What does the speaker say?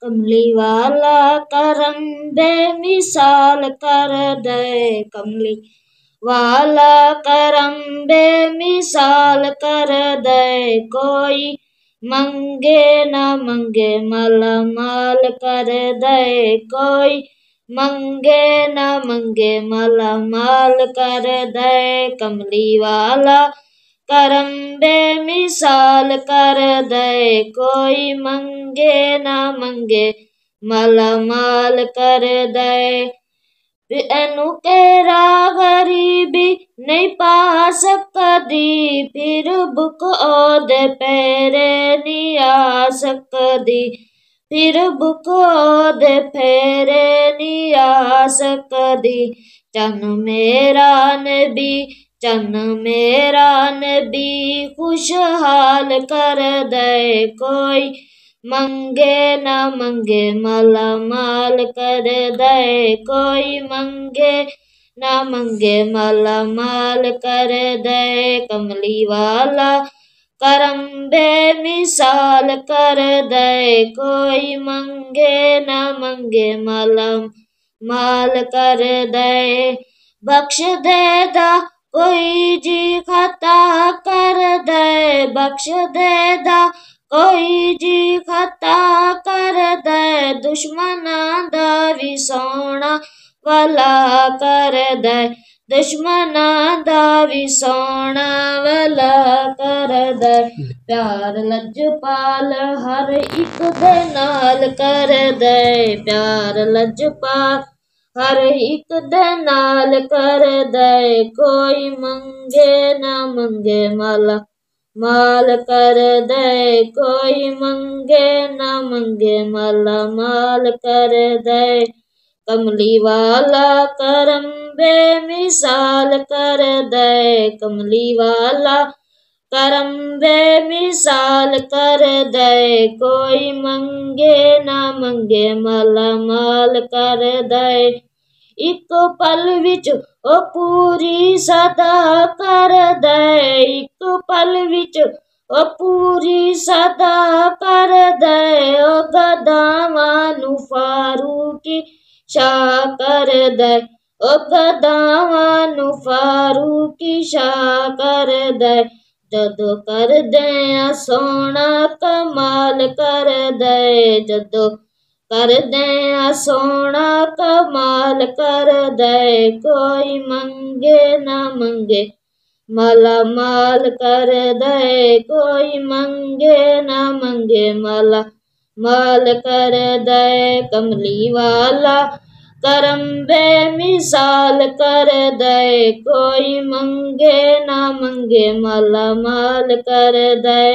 کملی والا کرم بے مثال کر دے، کملی والا کرم بے مثال کر دے، کوئی منگے نہ منگے مالا مال کر دے، کوئی منگے نہ منگے مالا مال کر دے، کملی والا کرم بے مثال کر دے، کوئی منگے نہ منگے مالا مال کر دے، اینو کیرا غریبی نہیں پا سکدی، پھر بھک اودے پیرے نہیں آ سکدی، پھر بھک اودے پیرے نہیں آ سکدی، چن میرا نبی، چن میرا نبی خوشحال کر دے، کوئی منگے نہ منگے مالا مال کر دے، کوئی منگے نہ منگے مالا مال کر دے، کملی والا کرم بے مثال کر دے، کوئی منگے نہ منگے مالا مال کر دے، بخش دے دا کوئی جی خطا کر دے، بخش دے دا کوئی جی خطا کر دے، دشمناں دا وی سونا والا کر دے، دشمناں دا وی سونا والا کر دے، پیار لجپال ہر ایک دے نال کر دے، پیار لجپال ہر ایک دے نال کر دے، کوئی منگے نہ منگے مالا مال کر دے، کوئی منگے نہ منگے مالا مال کر دے، کملی والا کرم بے مثال کر دے، کملی والا کرم بے مثال کر دے، کوئی منگے نہ منگے مالا مال کر دے، ایک پل وچ او پوری صدا کر دے، ایک پل وچ او پوری صدا کر دے، او گداواں نوں فاروقی شاہ کر دے، او گداواں نوں فاروقی شاہ کر دے، جدوں کر دیاں سونا کمال کر دے، جدوں کر دیاں سونا کمال کر دے، کوئی منگے نہ منگے مالا مال کر دے، کوئی منگے نہ منگے مالا مال کر دے، کملی والا کرم بے مثال کر دے، کوئی منگے نہ منگے مالا مال کر دے۔